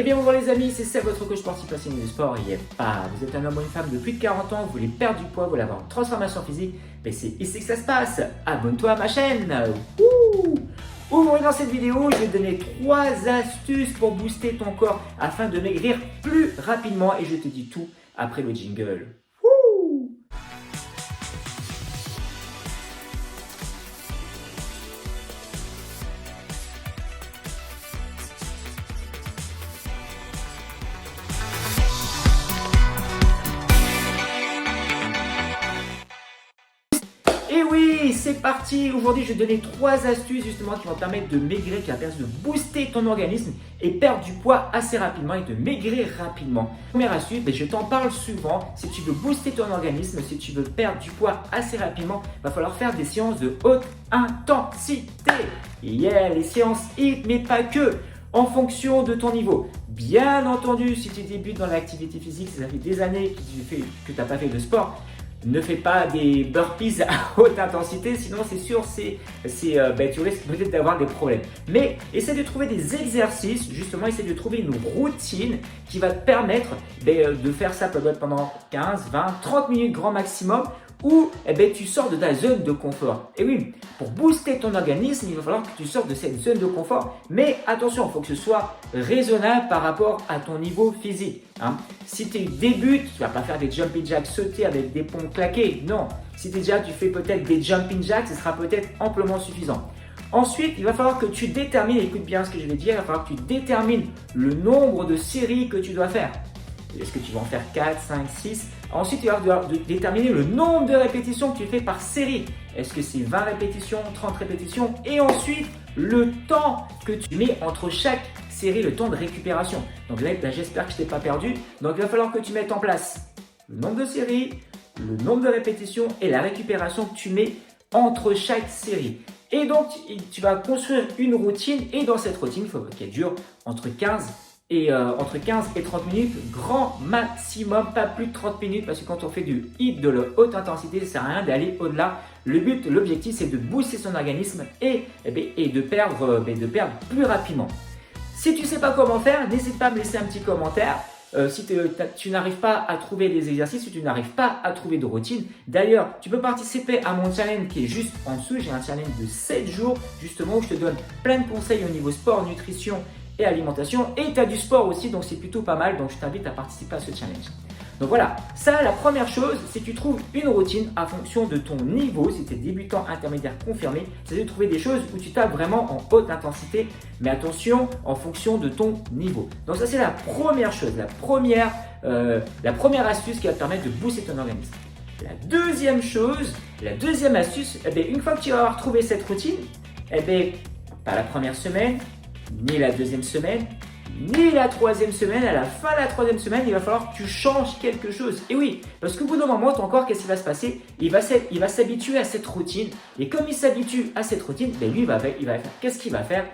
Eh bien bonjour les amis, c'est Seb, votre coach sportif passionné de sport. Et vous êtes un homme ou une femme de plus de 40 ans, vous voulez perdre du poids, vous voulez avoir une transformation physique, mais c'est ici que ça se passe. Abonne-toi à ma chaîne. Aujourd'hui dans cette vidéo, je vais te donner 3 astuces pour booster ton corps afin de maigrir plus rapidement et je te dis tout après le jingle. Et oui, c'est parti. Aujourd'hui, je vais te donner 3 astuces justement qui vont te permettre de maigrir, qui vont te permettre de booster ton organisme et perdre du poids assez rapidement et de maigrir rapidement. Première astuce, je t'en parle souvent. Si tu veux booster ton organisme, si tu veux perdre du poids assez rapidement, il va falloir faire des séances de haute intensité. Yeah, les séances HIIT, mais pas que. En fonction de ton niveau. Bien entendu, si tu débutes dans l'activité physique, ça fait des années que tu n'as pas fait de sport, ne fais pas des burpees à haute intensité, sinon c'est sûr, tu risques peut-être d'avoir des problèmes. Mais essaie de trouver des exercices, justement, essaie de trouver une routine qui va te permettre de faire ça pendant 15, 20, 30 minutes grand maximum, où tu sors de ta zone de confort. Et oui, pour booster ton organisme, il va falloir que tu sortes de cette zone de confort. Mais attention, il faut que ce soit raisonnable par rapport à ton niveau physique. Si tu débutes, tu ne vas pas faire des jumping jacks sautés avec des pompes claquées. Non, si tu fais peut-être des jumping jacks, ce sera peut-être amplement suffisant. Ensuite, il va falloir que tu détermines, écoute bien ce que je vais dire, il va falloir que tu détermines le nombre de séries que tu dois faire. Est-ce que tu vas en faire 4, 5, 6? Ensuite, tu vas devoir déterminer le nombre de répétitions que tu fais par série. Est-ce que c'est 20 répétitions, 30 répétitions? Et ensuite, le temps que tu mets entre chaque série, le temps de récupération. Donc là j'espère que je ne t'ai pas perdu. Donc, il va falloir que tu mettes en place le nombre de séries, le nombre de répétitions et la récupération que tu mets entre chaque série. Et donc, tu vas construire une routine et dans cette routine, il faut qu'elle dure entre 15 et 30 minutes, grand maximum, pas plus de 30 minutes parce que quand on fait du HIIT de la haute intensité, ça ne sert à rien d'aller au-delà. L'objectif, c'est de booster son organisme et de perdre plus rapidement. Si tu ne sais pas comment faire, n'hésite pas à me laisser un petit commentaire. Si tu n'arrives pas à trouver des exercices, si tu n'arrives pas à trouver de routine. D'ailleurs, tu peux participer à mon challenge qui est juste en dessous. J'ai un challenge de 7 jours justement où je te donne plein de conseils au niveau sport, nutrition et alimentation. Et tu as du sport aussi, donc c'est plutôt pas mal. Donc je t'invite à participer à ce challenge. Donc voilà, ça la première chose, c'est que tu trouves une routine en fonction de ton niveau. Si tu es débutant, intermédiaire, confirmé, c'est de trouver des choses où tu tapes vraiment en haute intensité. Mais attention, en fonction de ton niveau. Donc ça c'est la première chose, la première astuce qui va te permettre de booster ton organisme. La deuxième chose, la deuxième astuce, une fois que tu vas avoir trouvé cette routine, pas la première semaine, ni la deuxième semaine, ni la troisième semaine, à la fin de la troisième semaine, il va falloir que tu changes quelque chose. Et oui, parce qu'au bout d'un moment, ton corps, qu'est-ce qui va se passer? Il va s'habituer à cette routine. Et comme il s'habitue à cette routine, lui, qu'est-ce qu'il va faire?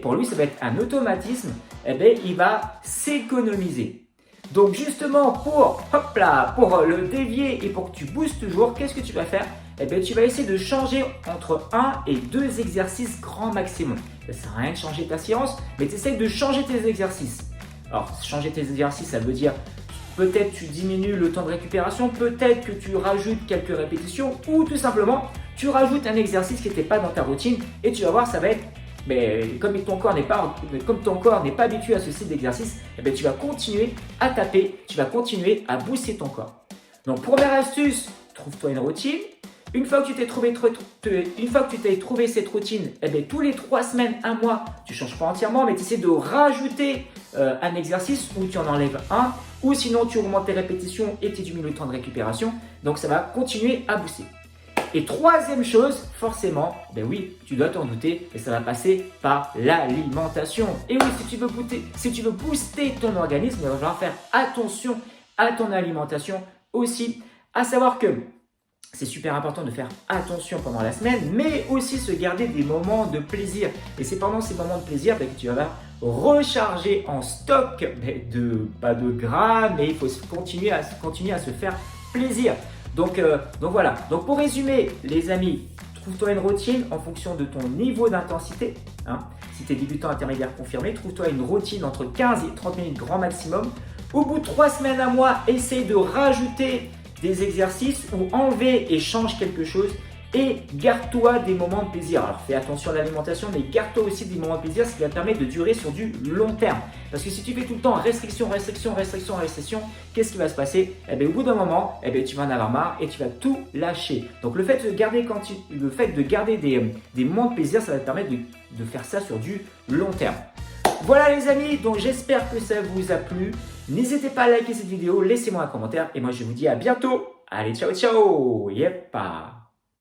Pour lui, ça va être un automatisme. Il va s'économiser. Donc justement, pour le dévier et pour que tu boostes toujours, qu'est-ce que tu vas faire? Tu vas essayer de changer entre 1 et 2 exercices grand maximum. Ça ne sert à rien de changer ta séance, mais tu essaies de changer tes exercices. Alors, changer tes exercices, ça veut dire peut-être tu diminues le temps de récupération, peut-être que tu rajoutes quelques répétitions ou tout simplement, tu rajoutes un exercice qui n'était pas dans ta routine et tu vas voir, ça va être comme ton corps n'est pas habitué à ce style d'exercice, tu vas continuer à taper, tu vas continuer à booster ton corps. Donc, première astuce, trouve-toi une routine. Une fois que tu t'es trouvé cette routine, tous les 3 semaines, 1 mois, tu ne changes pas entièrement, mais tu essaies de rajouter un exercice où tu en enlèves un, ou sinon tu augmentes tes répétitions et tu diminues le temps de récupération. Donc ça va continuer à booster. Et troisième chose, forcément, tu dois t'en douter, et ça va passer par l'alimentation. Et oui, si tu veux booster ton organisme, il va falloir faire attention à ton alimentation aussi, à savoir que c'est super important de faire attention pendant la semaine, mais aussi se garder des moments de plaisir. Et c'est pendant ces moments de plaisir que tu vas recharger en stock pas de gras, mais il faut continuer à se faire plaisir. Donc voilà. Donc pour résumer, les amis, trouve-toi une routine en fonction de ton niveau d'intensité. Hein. Si tu es débutant, intermédiaire, confirmé, trouve-toi une routine entre 15 et 30 minutes grand maximum. Au bout de 3 semaines à mois, essaye de rajouter des exercices ou enlever et change quelque chose. Et garde-toi des moments de plaisir. Alors fais attention à l'alimentation, mais garde-toi aussi des moments de plaisir, ce qui va te permettre de durer sur du long terme. Parce que si tu fais tout le temps restriction, restriction, restriction, restriction, qu'est-ce qui va se passer? Eh bien, au bout d'un moment, tu vas en avoir marre et tu vas tout lâcher. Donc le fait de garder des moments de plaisir, ça va te permettre de faire ça sur du long terme. Voilà les amis, donc j'espère que ça vous a plu. N'hésitez pas à liker cette vidéo, laissez-moi un commentaire et moi je vous dis à bientôt. Allez, ciao ciao. Yep.